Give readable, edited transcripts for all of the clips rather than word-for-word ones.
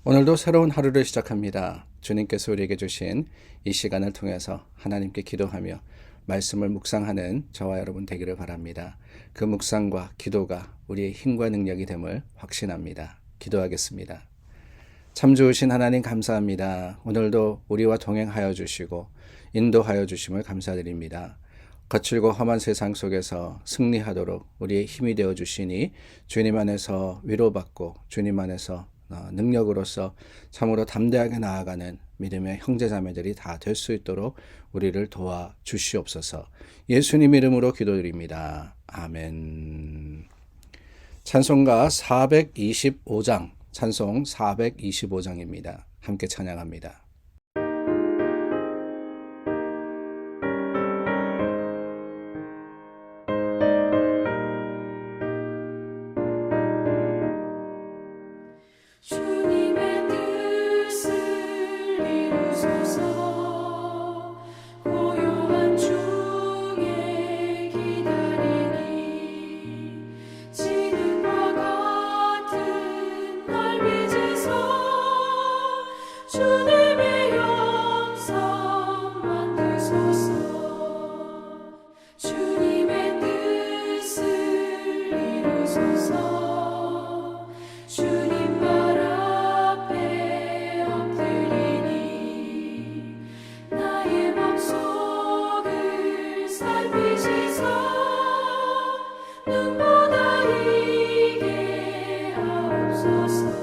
오늘도 새로운 하루를 시작합니다. 주님께서 우리에게 주신 이 시간을 통해서 하나님께 기도하며 말씀을 묵상하는 저와 여러분 되기를 바랍니다. 그 묵상과 기도가 우리의 힘과 능력이 됨을 확신합니다. 기도하겠습니다. 참 좋으신 하나님 감사합니다. 오늘도 우리와 동행하여 주시고 인도하여 주심을 감사드립니다. 거칠고 험한 세상 속에서 승리하도록 우리의 힘이 되어 주시니 주님 안에서 위로받고 주님 안에서 능력으로서 참으로 담대하게 나아가는 믿음의 형제자매들이 다 될 수 있도록 우리를 도와 주시옵소서. 예수님 이름으로 기도드립니다. 아멘. 찬송가 425장, 찬송 425장입니다. 함께 찬양합니다. 주님의 뜻을 이루소서. 고요한 중에 기다리니 지능과 같은 날 빚으소. 주님의 영성 만드소서. 주님의 뜻을 이루소서. 주님 발 앞에 엎드리니 나의 맘속을 살피시사 눈보다 이게 하옵소서.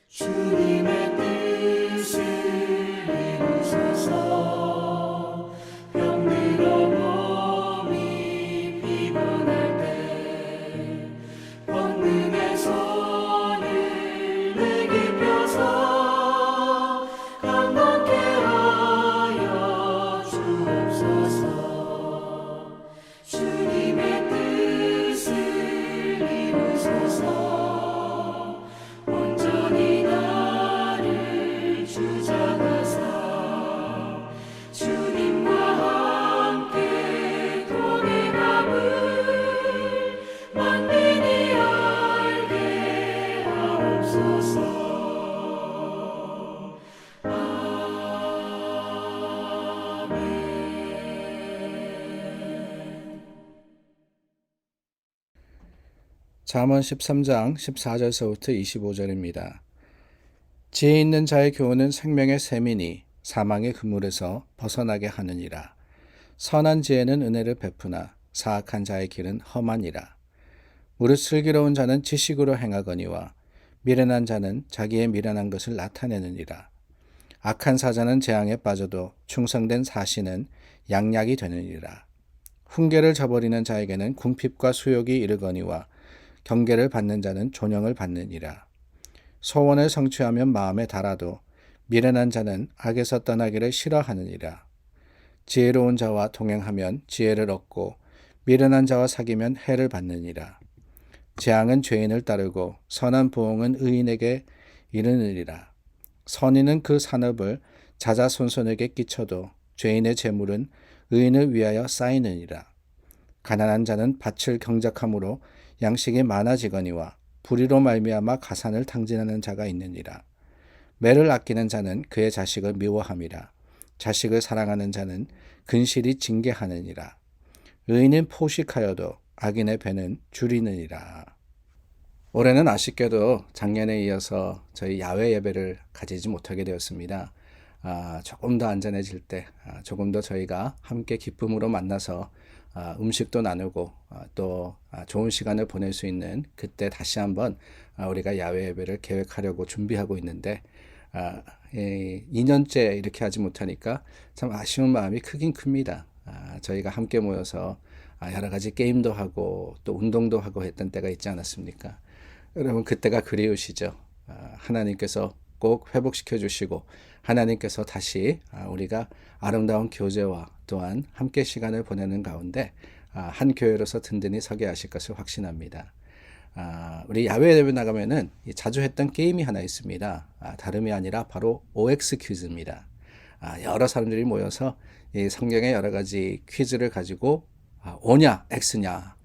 주님의 뜻을 이루소서. 병들어 몸이 피곤할 때 권능의 손을 내게 펴서 강건케 하여 주옵소서. 주님의 뜻을 이루소서. 온전히 나를 주장하사 주님과 함께 동행함을 만민이 알게 하옵소서. 아멘. 잠언 13장 14절서부터 25절입니다. 지혜 있는 자의 교훈은 생명의 샘이니 사망의 그물에서 벗어나게 하느니라. 선한 지혜는 은혜를 베푸나 사악한 자의 길은 험하니라. 무릇 슬기로운 자는 지식으로 행하거니와 미련한 자는 자기의 미련한 것을 나타내느니라. 악한 사자는 재앙에 빠져도 충성된 사신은 양약이 되느니라. 훈계를 저버리는 자에게는 궁핍과 수욕이 이르거니와 경계를 받는 자는 존영을 받느니라. 소원을 성취하면 마음에 달아도 미련한 자는 악에서 떠나기를 싫어하느니라. 지혜로운 자와 동행하면 지혜를 얻고 미련한 자와 사귀면 해를 받느니라. 재앙은 죄인을 따르고 선한 보응은 의인에게 이르느니라. 선인은 그 산업을 자자손손에게 끼쳐도 죄인의 재물은 의인을 위하여 쌓이느니라. 가난한 자는 밭을 경작함으로 양식이 많아지거니와 불의로 말미암아 가산을 탕진하는 자가 있느니라. 매를 아끼는 자는 그의 자식을 미워함이라. 자식을 사랑하는 자는 근실이 징계하느니라. 의인은 포식하여도 악인의 배는 줄이느니라. 올해는 아쉽게도 작년에 이어서 저희 야외 예배를 가지지 못하게 되었습니다. 조금 더 안전해질 때 조금 더 저희가 함께 기쁨으로 만나서 음식도 나누고 또 좋은 시간을 보낼 수 있는 그때 다시 한번 우리가 야외 예배를 계획하려고 준비하고 있는데 2년째 이렇게 하지 못하니까 참 아쉬운 마음이 크긴 큽니다. 저희가 함께 모여서 여러 가지 게임도 하고 또 운동도 하고 했던 때가 있지 않았습니까? 여러분 그때가 그리우시죠? 하나님께서 꼭 회복시켜 주시고 하나님께서 다시 우리가 아름다운 교제와 또한 함께 시간을 보내는 가운데 한 교회로서 든든히 서게 하실 것을 확신합니다. 우리 야외 예배 나가면은 자주 했던 게임이 하나 있습니다. 다름이 아니라 바로 OX 퀴즈입니다. 여러 사람들이 모여서 이 성경의 여러 가지 퀴즈를 가지고 O냐 X냐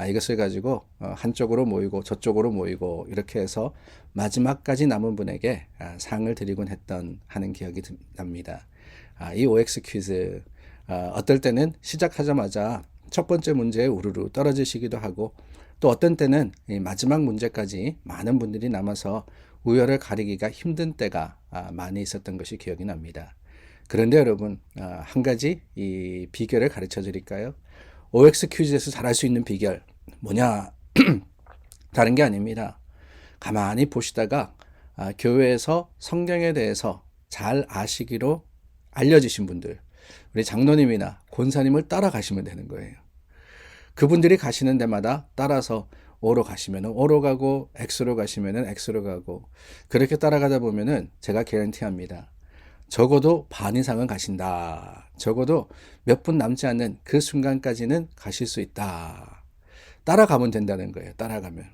이것을 가지고 한쪽으로 모이고 저쪽으로 모이고 이렇게 해서 마지막까지 남은 분에게 상을 드리곤 하는 기억이 납니다. 이 OX 퀴즈 어떨 때는 시작하자마자 첫 번째 문제에 우르르 떨어지시기도 하고 또 어떤 때는 이 마지막 문제까지 많은 분들이 남아서 우열을 가리기가 힘든 때가 많이 있었던 것이 기억이 납니다. 그런데 여러분 한 가지 이 비결을 가르쳐 드릴까요? OX 퀴즈에서 잘할 수 있는 비결 뭐냐? 다른 게 아닙니다. 가만히 보시다가 교회에서 성경에 대해서 잘 아시기로 알려지신 분들, 우리 장로님이나 권사님을 따라가시면 되는 거예요. 그분들이 가시는 데마다 따라서 O로 가시면 O로 가고 X로 가시면 X로 가고 그렇게 따라가다 보면은 제가 개런티합니다. 적어도 반 이상은 가신다. 적어도 몇 분 남지 않는 그 순간까지는 가실 수 있다. 따라가면 된다는 거예요. 따라가면.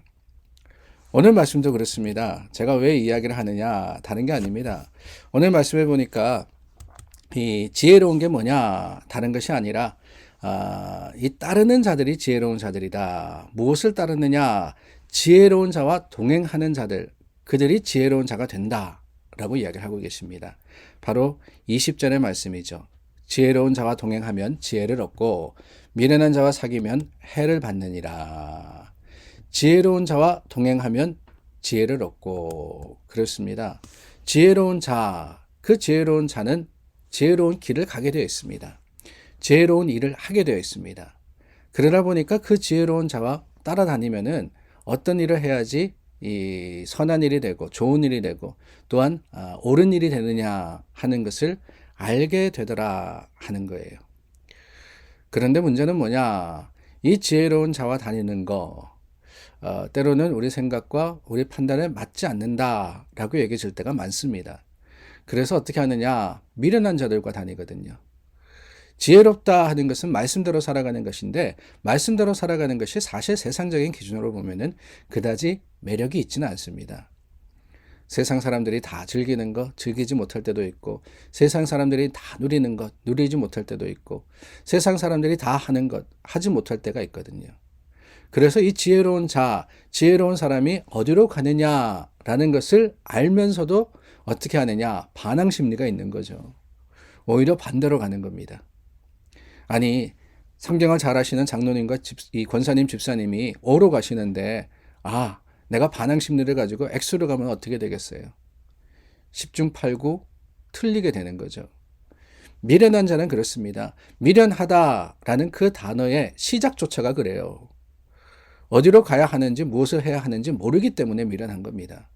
오늘 말씀도 그렇습니다. 제가 왜 이야기를 하느냐 다른 게 아닙니다. 오늘 말씀해 보니까 이 지혜로운 게 뭐냐 다른 것이 아니라 이 따르는 자들이 지혜로운 자들이다. 무엇을 따르느냐? 지혜로운 자와 동행하는 자들, 그들이 지혜로운 자가 된다 라고 이야기를 하고 계십니다. 바로 20절의 말씀이죠. 지혜로운 자와 동행하면 지혜를 얻고 미련한 자와 사귀면 해를 받느니라. 지혜로운 자와 동행하면 지혜를 얻고 그렇습니다. 지혜로운 자, 그 지혜로운 자는 지혜로운 길을 가게 되어 있습니다. 지혜로운 일을 하게 되어 있습니다. 그러다 보니까 그 지혜로운 자와 따라다니면은 어떤 일을 해야지 이 선한 일이 되고 좋은 일이 되고 또한 옳은 일이 되느냐 하는 것을 알게 되더라 하는 거예요. 그런데 문제는 뭐냐? 이 지혜로운 자와 다니는 거 때로는 우리 생각과 우리 판단에 맞지 않는다라고 얘기해 줄 때가 많습니다. 그래서 어떻게 하느냐? 미련한 자들과 다니거든요. 지혜롭다 하는 것은 말씀대로 살아가는 것인데 말씀대로 살아가는 것이 사실 세상적인 기준으로 보면은 그다지 매력이 있지는 않습니다. 세상 사람들이 다 즐기는 것 즐기지 못할 때도 있고 세상 사람들이 다 누리는 것 누리지 못할 때도 있고 세상 사람들이 다 하는 것 하지 못할 때가 있거든요. 그래서 이 지혜로운 자, 지혜로운 사람이 어디로 가느냐라는 것을 알면서도 어떻게 하느냐? 반항 심리가 있는 거죠. 오히려 반대로 가는 겁니다. 아니 성경을 잘 아시는 장로님과 이 권사님 집사님이 O로 가시는데 내가 반항 심리를 가지고 X로 가면 어떻게 되겠어요? 10중 8구 틀리게 되는 거죠. 미련한 자는 그렇습니다. 미련하다라는 그 단어의 시작조차가 그래요. 어디로 가야 하는지 무엇을 해야 하는지 모르기 때문에 미련한 겁니다.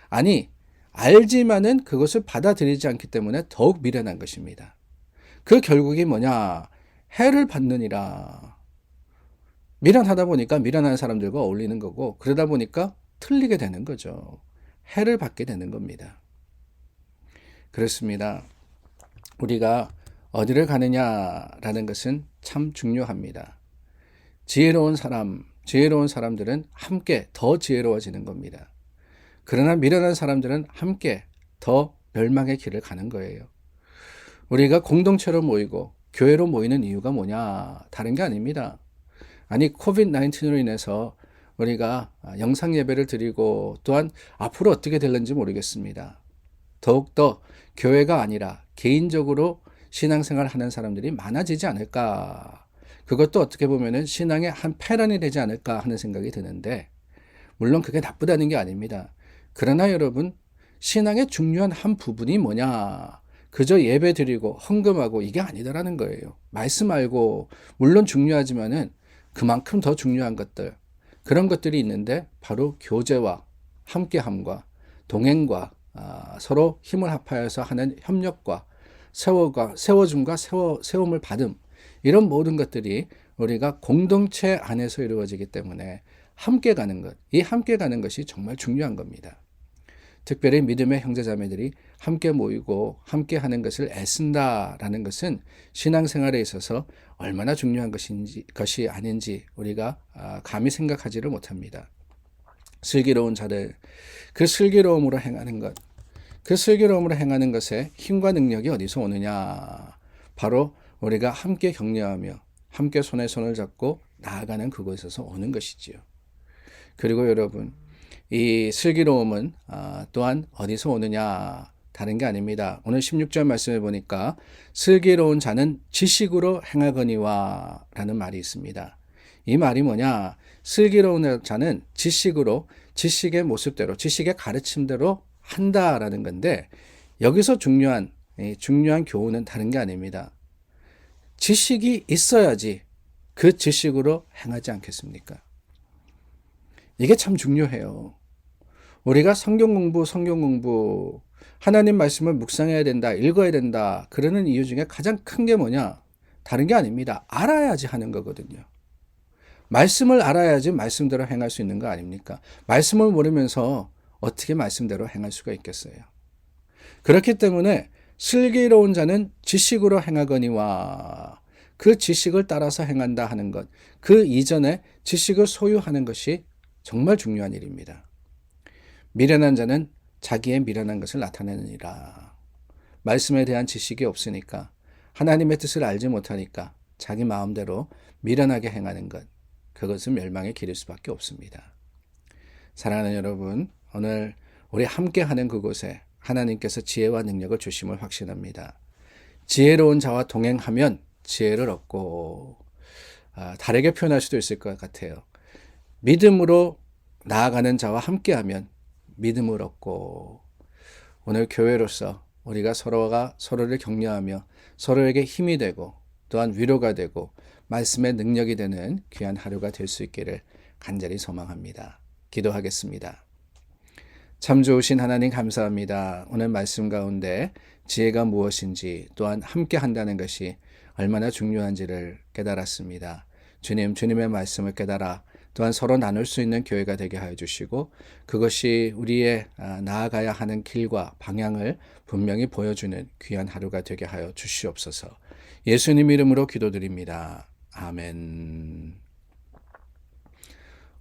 아니 알지만은 그것을 받아들이지 않기 때문에 더욱 미련한 것입니다. 그 결국이 뭐냐? 해를 받느니라. 미련하다 보니까 미련한 사람들과 어울리는 거고 그러다 보니까 틀리게 되는 거죠. 해를 받게 되는 겁니다. 그렇습니다. 우리가 어디를 가느냐라는 것은 참 중요합니다. 지혜로운 사람들은 함께 더 지혜로워지는 겁니다. 그러나 미련한 사람들은 함께 더 멸망의 길을 가는 거예요. 우리가 공동체로 모이고 교회로 모이는 이유가 뭐냐? 다른 게 아닙니다. 아니 코비드-19로 인해서 우리가 영상 예배를 드리고 또한 앞으로 어떻게 될는지 모르겠습니다. 더욱더 교회가 아니라 개인적으로 신앙생활을 하는 사람들이 많아지지 않을까. 그것도 어떻게 보면은 신앙의 한 패란이 되지 않을까 하는 생각이 드는데 물론 그게 나쁘다는 게 아닙니다. 그러나 여러분 신앙의 중요한 한 부분이 뭐냐? 그저 예배 드리고 헌금하고 이게 아니더라는 거예요. 말씀 알고 물론 중요하지만은 그만큼 더 중요한 것들 그런 것들이 있는데 바로 교제와 함께함과 동행과 서로 힘을 합하여서 하는 협력과 세워줌과 세움을 받음 이런 모든 것들이 우리가 공동체 안에서 이루어지기 때문에 함께 가는 것, 이 함께 가는 것이 정말 중요한 겁니다. 특별히 믿음의 형제자매들이 함께 모이고 함께 하는 것을 애쓴다라는 것은 신앙생활에 있어서 얼마나 중요한 것이 아닌지 우리가 감히 생각하지를 못합니다. 슬기로운 자들, 그 슬기로움으로 행하는 것, 그 슬기로움으로 행하는 것에 힘과 능력이 어디서 오느냐? 바로 우리가 함께 격려하며 함께 손에 손을 잡고 나아가는 그곳에서 오는 것이지요. 그리고 여러분, 이 슬기로움은 또한 어디서 오느냐? 다른 게 아닙니다. 오늘 16절 말씀해 보니까 슬기로운 자는 지식으로 행하거니와 라는 말이 있습니다. 이 말이 뭐냐? 슬기로운 자는 지식으로, 지식의 모습대로, 지식의 가르침대로 한다라는 건데, 여기서 중요한 교훈은 다른 게 아닙니다. 지식이 있어야지 그 지식으로 행하지 않겠습니까? 이게 참 중요해요. 우리가 성경 공부, 하나님 말씀을 묵상해야 된다, 읽어야 된다, 그러는 이유 중에 가장 큰 게 뭐냐? 다른 게 아닙니다. 알아야지 하는 거거든요. 말씀을 알아야지 말씀대로 행할 수 있는 거 아닙니까? 말씀을 모르면서 어떻게 말씀대로 행할 수가 있겠어요? 그렇기 때문에 슬기로운 자는 지식으로 행하거니와 그 지식을 따라서 행한다 하는 것, 그 이전에 지식을 소유하는 것이 정말 중요한 일입니다. 미련한 자는 자기의 미련한 것을 나타내느니라. 말씀에 대한 지식이 없으니까, 하나님의 뜻을 알지 못하니까 자기 마음대로 미련하게 행하는 것, 그것은 멸망의 길일 수밖에 없습니다. 사랑하는 여러분, 오늘 우리 함께하는 그곳에 하나님께서 지혜와 능력을 주심을 확신합니다. 지혜로운 자와 동행하면 지혜를 얻고, 다르게 표현할 수도 있을 것 같아요. 믿음으로 나아가는 자와 함께하면 믿음을 얻고, 오늘 교회로서 우리가 서로가 서로를 격려하며 서로에게 힘이 되고 또한 위로가 되고 말씀의 능력이 되는 귀한 하루가 될 수 있기를 간절히 소망합니다. 기도하겠습니다. 참 좋으신 하나님 감사합니다. 오늘 말씀 가운데 지혜가 무엇인지 또한 함께 한다는 것이 얼마나 중요한지를 깨달았습니다. 주님, 주님의 말씀을 깨달아 또한 서로 나눌 수 있는 교회가 되게 하여 주시고 그것이 우리의 나아가야 하는 길과 방향을 분명히 보여주는 귀한 하루가 되게 하여 주시옵소서. 예수님 이름으로 기도드립니다. 아멘.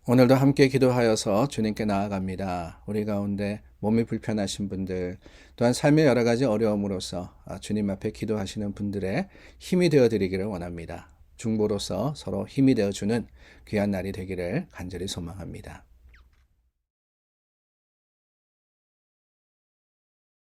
오늘도 함께 기도하여서 주님께 나아갑니다. 우리 가운데 몸이 불편하신 분들, 또한 삶의 여러 가지 어려움으로서 주님 앞에 기도하시는 분들의 힘이 되어드리기를 원합니다. 중보로서 서로 힘이 되어주는 귀한 날이 되기를 간절히 소망합니다.